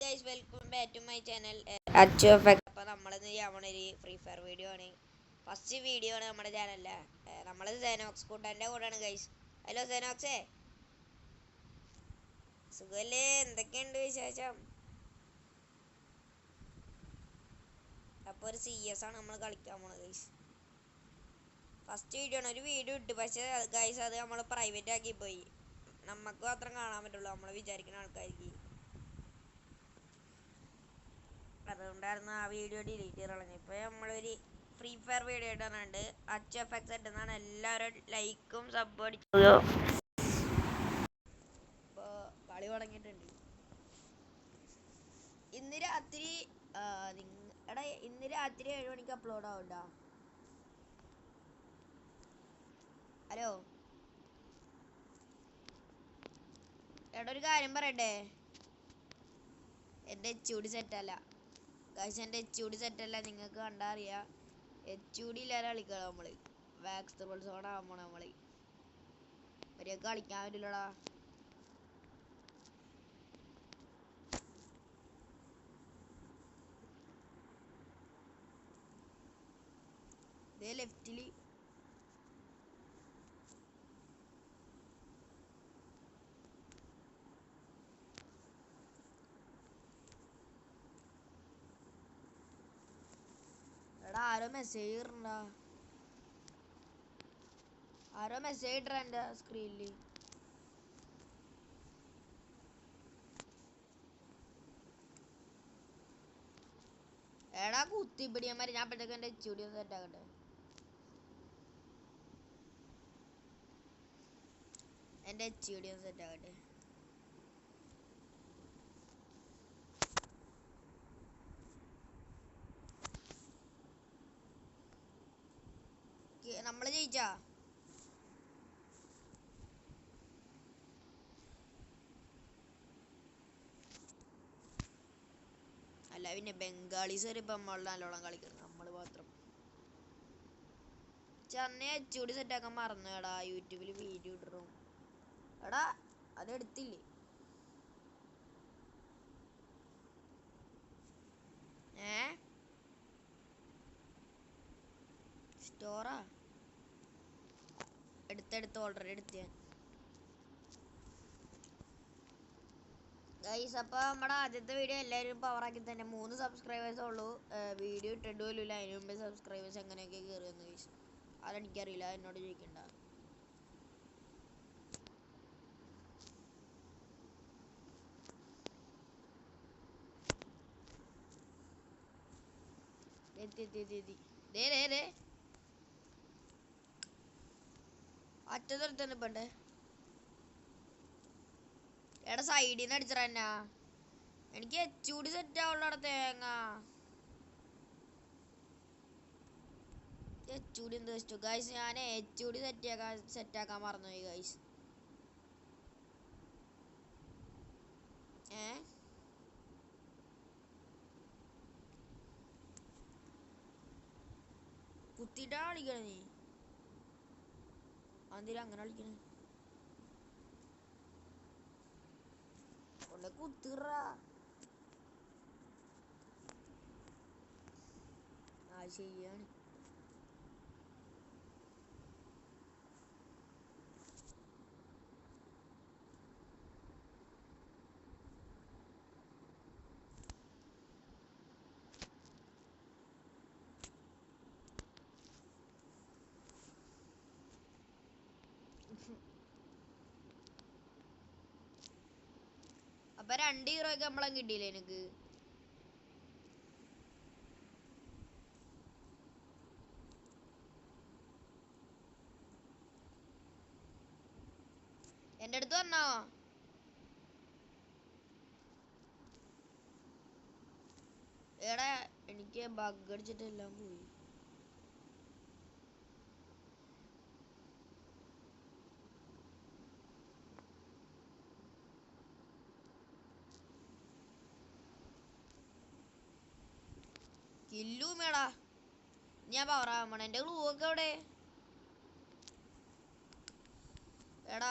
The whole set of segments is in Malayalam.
Guys welcome back to my channel Achu effect. അപ്പോൾ നമ്മളിന്ന് ചെയ്യാൻ പോണ ഒരു ഫ്രീ ഫയർ വീഡിയോ ആണ്. ഫസ്റ്റ് വീഡിയോ ആണ് നമ്മുടെ ചാനലിലെ. നമ്മൾ സെനോക്സ് കൂട്ടാൻ്റെ കൂടെയാണ് ഗൈസ്. ഹലോ സെനോക്സേ, സുഖല്ലേ? എന്തൊക്കെയുണ്ട് വിശേഷം? അപ്പോൾ ഒരു CS ആണ് നമ്മൾ കളിക്കാൻ പോണത് ഗൈസ്. ഫസ്റ്റ് വീഡിയോ ആണ്. ഒരു വീഡിയോ ഇട്ട്, പക്ഷേ ഗൈസ് അത് നമ്മൾ പ്രൈവറ്റ് ആക്കി പോയി. നമുക്ക് മാത്രം കാണാൻ പറ്റുള്ളൂ, നമ്മൾ വിചാരിക്കുന്ന ആൾക്കാർക്ക്. അതുകൊണ്ടായിരുന്നു ആ വീഡിയോ ഡിലീറ്റ് ചെയ്ത് കളഞ്ഞത്. ഇപ്പോൾ നമ്മളൊരു ഫ്രീ ഫയർ വീഡിയോ ഇടാനുണ്ട്. അച്ച് എഫക്ട്സ് ഇട്ടുന്നതാണ്. എല്ലാവരും ലൈക്കും സബ് അടിച്ചു. ഇപ്പോൾ കളി തുടങ്ങിയിട്ടുണ്ട്. ഇന്ന് രാത്രി ഇന്ന് രാത്രി 7 മണിക്ക് അപ്ലോഡ് ആവണ്ട. ഹലോ എടാ, ഒരു കാര്യം പറയട്ടെ. എൻ്റെ HUD സെറ്റല്ല ഗൈസ്, എൻ്റെ HUD സെറ്റല്ല. നിങ്ങൾക്ക് കണ്ടാ അറിയാം. HUD ഇല്ലാതെ കളിക്കണം. നമ്മൾ വാക്സ് ത്രിബിൾ സോൺ ആകുമ്പോൾ നമ്മൾ ഒരു കളിക്കാൻ പറ്റില്ലടാ. ഇതേ ലെഫ്റ്റിൽ എടാ, ആരോ മെസ്സേജ് ഇടണ്ടാ. ആരോ മെസ്സേജ് ഇടറ എൻ്റെ സ്ക്രീനിൽ. എടാ കുത്തിപ്പിടിയന്മാര്, ഞാൻ അപ്പോഴത്തേക്ക് എൻ്റെ HUD ഒന്ന് സെറ്റ് ആക്കട്ടെ. എൻ്റെ HUD ഒന്ന് സെറ്റ് ആക്കട്ടെ. നമ്മള് ജയിച്ചാ? അല്ല പിന്നെ ബംഗാളീസ് വരെ ഇപ്പം നമ്മൾ നല്ലോണം കളിക്കുന്നത്, നമ്മൾ മാത്രം. ചെന്നൈ HUD സെറ്റ് ആക്കാൻ മറന്നു. എടാ യൂട്യൂബിൽ വീഡിയോ ഇടണം. എടാ അതെടുത്തില്ലേ? സ്റ്റോറാ? എടുത്തെടുത്ത് ഓൾറെഡി എടുത്ത് ഞാൻ ഗൈസ്. അപ്പോൾ നമ്മുടെ ആദ്യത്തെ വീഡിയോ എല്ലാവരും പവറാക്കി തന്നെ. 3 സബ്സ്ക്രൈബേഴ്സേ ഉള്ളൂ. വീഡിയോ ഇട്ടിട്ട് പോലും അതിന് മുമ്പേ സബ്സ്ക്രൈബേഴ്സ് എങ്ങനെയൊക്കെ കയറിയെന്ന് ഗൈസ് അതെനിക്കറിയില്ല, എന്നോട് ചോദിക്കണ്ട. അറ്റത്തെടുത്തന്നെ പണ്ടേ. എടാ സൈഡിൽ നിന്ന് അടിച്ചറ എന്നാ. എനിക്ക് HUD സെറ്റ് ആവുള്ളടാ തേങ്ങ. HUD എന്ത് വെച്ചു ഗൈസ്? ഞാൻ HUD സെറ്റാക്കാൻ മറന്നുപോയി ഗൈസ്. കുത്തിട്ടാ കളിക്കണ നീ? എന്തിനാ അങ്ങനെ കളിക്കണ? കൊണ്ട് കുത്തിറ. ശരിയാണ്. അപ്പൊ 2 ഹീറോയ്ക്ക് നമ്മളെ കിട്ടിയില്ലേ എനിക്ക്? എൻ്റെ അടുത്ത് വന്നോ? എടാ എനിക്ക് ബഗ് അടിച്ചിട്ട് എല്ലാം പോയി. കില്ലൂമേടാ ഞാൻ പവറാവണം. എൻ്റെ ഗ്ലൂ ഒക്കെ എവിടെ? എടാ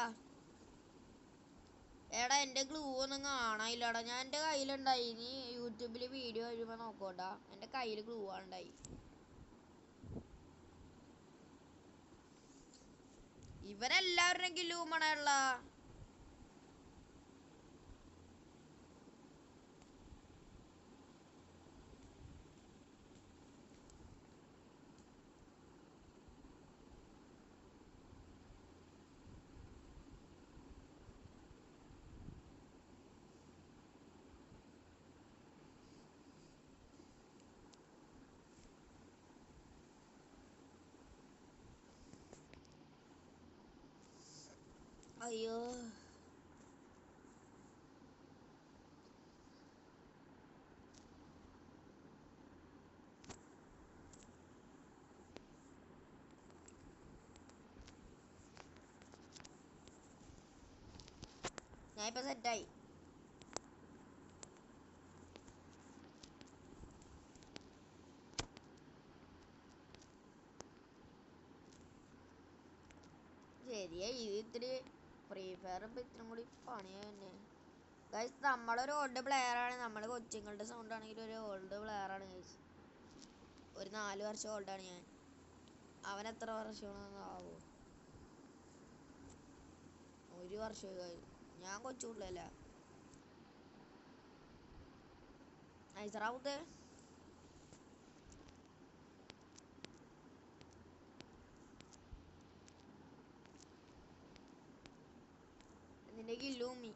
എടാ എൻ്റെ ഗ്ലൂ ഒന്നും കാണാനില്ലടാ. ഞാൻ എൻ്റെ കയ്യിലുണ്ടായി. ഇനി യൂട്യൂബിൽ വീഡിയോ വരുമ്പോൾ നോക്കോട്ടാ. എൻ്റെ കയ്യിൽ ഗ്ലൂ ആണുണ്ടായി. ഇവരെല്ലാവരുടെയും ഗ്ലൂ മണയുള്ള അയ്യോ. ഞാൻ ഇപ്പൊ സെറ്റായി. ശരിയാ. ഇത് ഇത്തിരി ഫ്രീ ഫയർ ഇപ്പൊ ഇത്രയും കൂടി പണിയാ തന്നെ. ഗൈസ് നമ്മളൊരു ഓൾഡ് പ്ലെയർ ആണ്. നമ്മൾ കൊച്ചുങ്ങളുടെ സൗണ്ട് ആണെങ്കിൽ ഒരു ഓൾഡ് പ്ലെയർ ആണ് ഗൈസ്. ഒരു 4 വർഷം ഓൾഡാണ് ഞാൻ. അവൻ എത്ര വർഷമാണെന്നാവോ? 1 വർഷം. ഞാൻ കൊച്ചു പിള്ളേല്ല. ഐസറാവൂത്തേ നിന്റെ കില്ലൂമ്മി.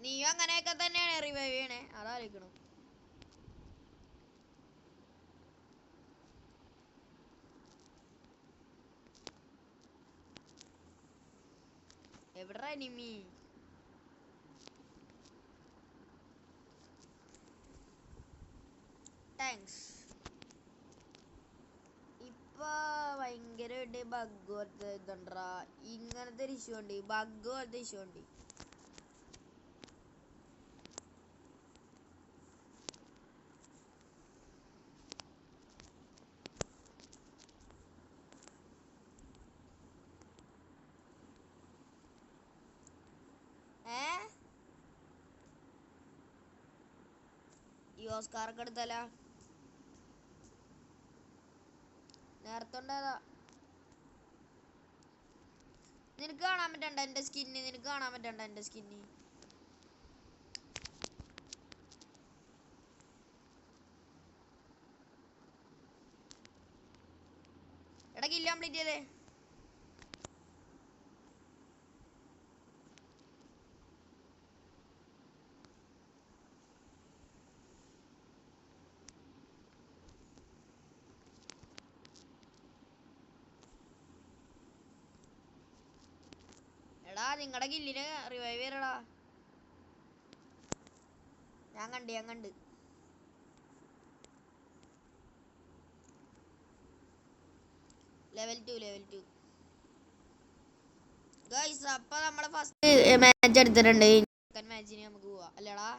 നീയും അങ്ങനെയൊക്കെ തന്നെയാണ് റിവൈവ് ചെയ്യണേ. അതാലോചിക്കണം. എവിടെടാ എനിമി? താങ്ക്സ്. ഇപ്പൊ ഭയങ്കരമായിട്ട് ബഗ് പോലത്തെ ഇതുണ്ടാ. ഇങ്ങനത്തെ ഒരു ഇഷ്യൂ ഉണ്ട്. ബഗ് പോലത്തെ ഇഷ്യൂ ഉണ്ട്. ഈ ഓസ്കാറൊക്കെ എടുത്തല്ല. നേരത്തെ ഉണ്ടായതാ. നിനക്ക് കാണാൻ പറ്റണ്ട എന്റെ സ്കിന്ന്? നിനക്ക് കാണാൻ പറ്റണ്ട എന്റെ സ്കിന്ന്? എടാ കില്ല് കംപ്ലീറ്റ് ചെയ്തേ. എടാ നിങ്ങളുടെ കില്ലിന് റിവൈവ് ചെയ്യടാ. ഞാൻ കണ്ട്. Level 2 guys. അപ്പൊ നമ്മള് ഫസ്റ്റ് മാച്ച് എടുത്തിട്ടുണ്ട്. സെക്കൻഡ് മാച്ചിന് നമുക്ക് പോവാ അല്ലടാ.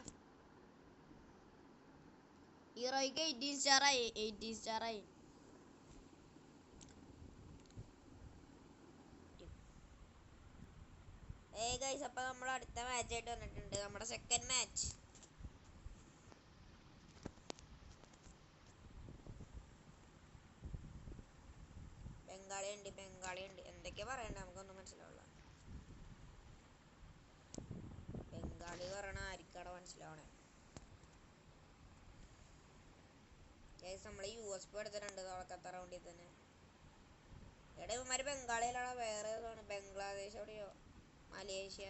ഹീറോയ്ക്ക് 18 സ്റ്റാർ ആയി. ഗൈസ് അപ്പൊ നമ്മൾ അടുത്ത മാച്ച് ആയിട്ട് വന്നിട്ടുണ്ട്. നമ്മുടെ സെക്കൻഡ് മാച്ച്. ബംഗാളി ഉണ്ട്. എന്തൊക്കെയാ പറയണ്ടേ? നമുക്കൊന്നും മനസ്സിലാവില്ല. ബംഗാളി പറയണ ആർക്കാടെ മനസ്സിലാവണേ? നമ്മള് US എടുത്തിട്ടുണ്ട് തുടക്കത്തെ റൗണ്ടിൽ തന്നെ. എടാ ഇവന്മാര് ബംഗാളിയിലാണോ വേറെ ഏതാണ്? ബംഗ്ലാദേശ് എവിടെയോ, മലേഷ്യ.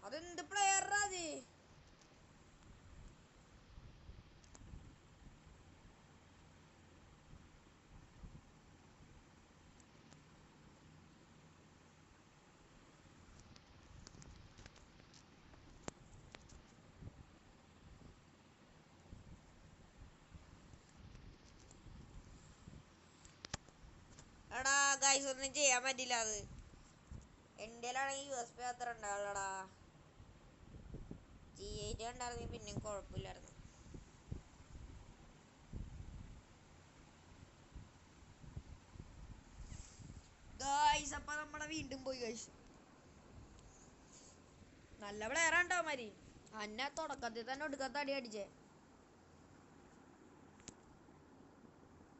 അതെന്ത് പ്ലെയറാ അത്? ഗൈസ് ഒന്നും ചെയ്യാൻ പറ്റില്ല. അത് ഇന്ത്യയിലാണെങ്കിൽ USB അത്ര ഉണ്ടാവുള്ളടാ. G8 ഉണ്ടായിരുന്നെങ്കിൽ പിന്നെയും കുഴപ്പമില്ലായിരുന്നു. ഗൈസ് അപ്പൊ നമ്മളെ വീണ്ടും പോയി ഗൈസ്. നല്ല പ്ലെയർ ആണ്ടോ മാരി. അന്നെ തുടക്കത്തിൽ തന്നെ ഒടുക്കത്തെ അടി അടിച്ചേ.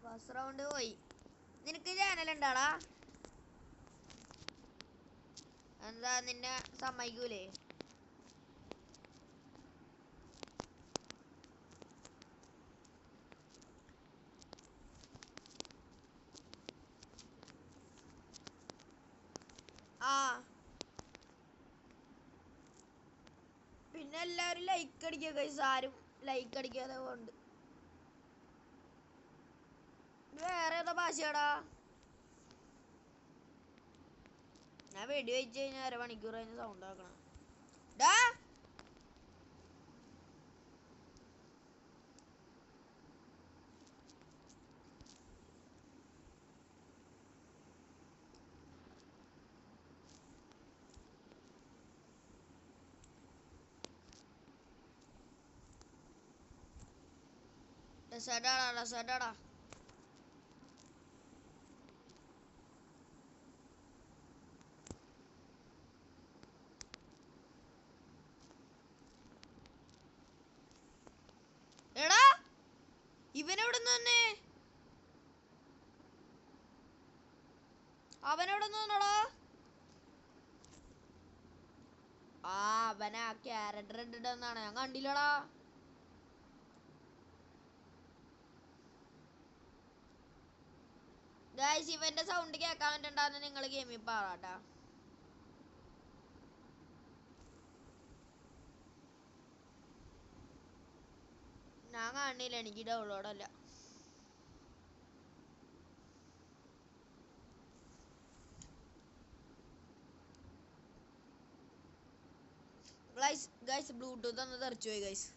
ഫസ്റ്റ് റൗണ്ട് പോയി. നിനക്ക് ചാനൽ ഉണ്ടാടാ? എന്താ നിന്നെ സമ്മതിക്കൂലേ? ആ പിന്നെ എല്ലാവരും ലൈക്ക് അടിക്കുക ഗൈസ്. ആരും ലൈക്ക് അടിക്കാതെ കൊണ്ട്. വേറെ ഏതാ ഭാഷയാടാ? ഞാൻ വെടി വെച്ച് കഴിഞ്ഞാൽ അരമണിക്കൂർ കഴിഞ്ഞ് സൗണ്ട് ആക്കണം. ഡാ ഡെസേർട്ടാടാ. എടാ ഇവനെവിടുന്ന് തന്നെ? അവനെവിടുന്ന് വന്നോടാ? ആ അവനാ ക്യാരക്ടർ ഇട്ടിട്ടെന്നാണ് ഞാൻ കണ്ടില്ലടാ. ഗൈസ് ഇവന്റെ സൗണ്ട് കേൾക്കാൻ പറ്റണ്ടെന്ന് നിങ്ങൾ ഗെയിമിൽ പാടാട്ടാ. ഞാൻ കാണില്ല, എനിക്ക് ഡൗൺലോഡ് അല്ല. ഗൈസ് ബ്ലൂടൂത്ത് ഒന്ന് തെറിച്ചു പോയി ഗൈസ്.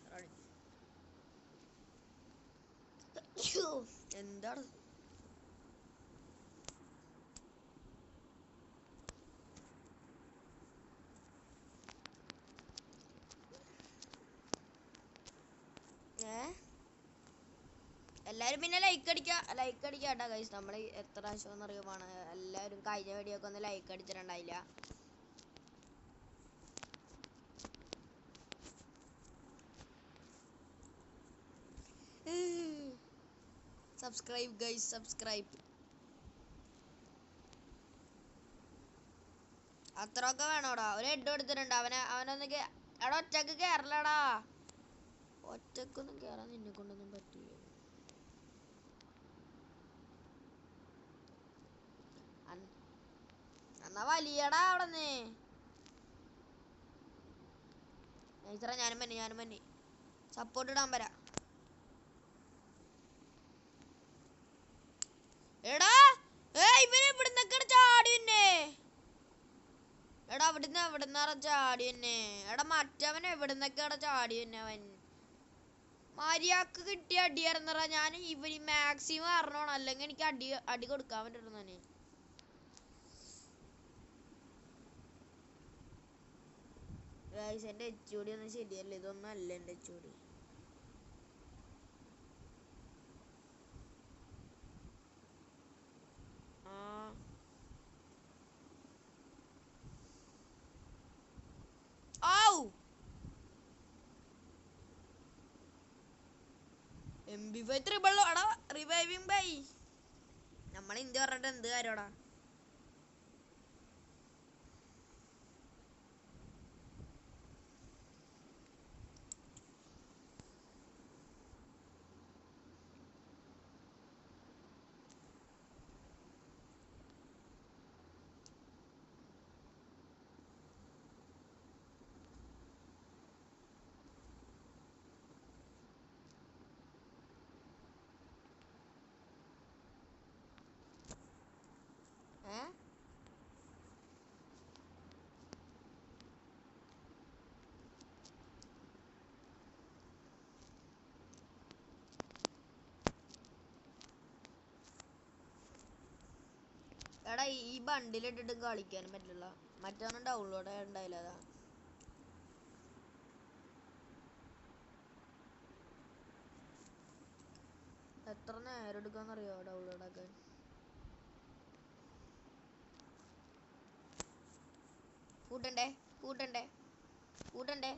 എന്താണ് എല്ലാരും പിന്നെ ലൈക്ക് അടിക്കാട്ടാ ഗൈസ്. നമ്മൾ എത്ര പ്രാവശ്യം അറിയുമാണ് എല്ലാവരും കഴിഞ്ഞ വീഡിയോ ഒക്കെ ഒന്ന് ലൈക്ക് അടിച്ചിട്ടുണ്ടായില്ല. Subscribe guys, subscribe. അത്രയൊക്കെ വേണോടാ? ഒരു ഹെഡ് എടുത്തിട്ടുണ്ട്. അവനൊന്ന് എടാ ഒറ്റക്ക് കേറലടാ. ഒറ്റക്കൊന്നും കേറാൻ നിന്നെ കൊണ്ടൊന്നും പറ്റില്ല. എന്നാ വലിയടാ അവിടെന്ന്. ഞാനും മന്നി സപ്പോർട്ട് ഇടാൻ വരാ. എടാ ഇവന് ഇവിടുന്നൊക്കെ ചാടി തന്നെ. എടാ എവിടുന്നാ ചാടി തന്നെ? എടാ മറ്റവൻ എവിടുന്നൊക്കെ ചാടി തന്നെ? അവൻ മര്യാദക്ക് കിട്ടിയ അടിയായിരുന്നറാ. ഞാൻ ഇവന് മാക്സിമം അറിഞ്ഞോണം, അല്ലെങ്കിൽ എനിക്ക് അടി കൊടുക്കാൻ പറ്റുള്ളൂ. ഗൈസ് എൻ്റെ HOD ഒന്നും ശരിയല്ല. ഇതൊന്നും അല്ല എൻ്റെ HOD. MP5 ത്രിബിൾ അടാ. റിവൈവിങ് ബൈ നമ്മൾ ഇന്ത്യ പറഞ്ഞിട്ട് എന്ത് കാര്യടാ? എടാ ഈ ബണ്ടിലിട്ടിട്ടും കളിക്കാനും പറ്റില്ല. മറ്റൊന്നും ഡൗൺലോഡ് ഉണ്ടായില്ല. അതാ എത്ര നേരം എടുക്കാന്നറിയോ ഡൗൺലോഡ് ആക്കാൻ. കൂട്ടണ്ടേ കൂട്ടണ്ടേ കൂട്ടണ്ടേ.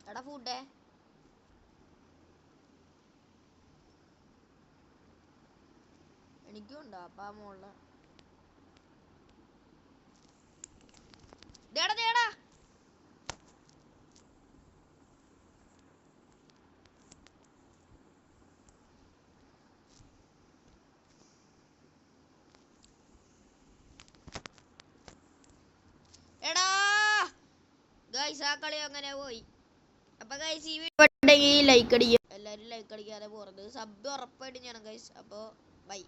എടാ ഫുഡേ എനിക്കും ഉണ്ടോ അപ്പ മോളില്. ദേടാ ദേടാ എടാ ഗൈസ് ആ കളി അങ്ങനെ പോയി. അപ്പൊ ഗൈസ് ഈ വീഡിയോ ലൈക്ക് അടിക്കുക. എല്ലാരും ലൈക്ക് അടിക്കാതെ പോറത്. സബ് ഉറപ്പായിട്ടും ചെയ്യണം ഗൈസ്. അപ്പൊ ബൈ.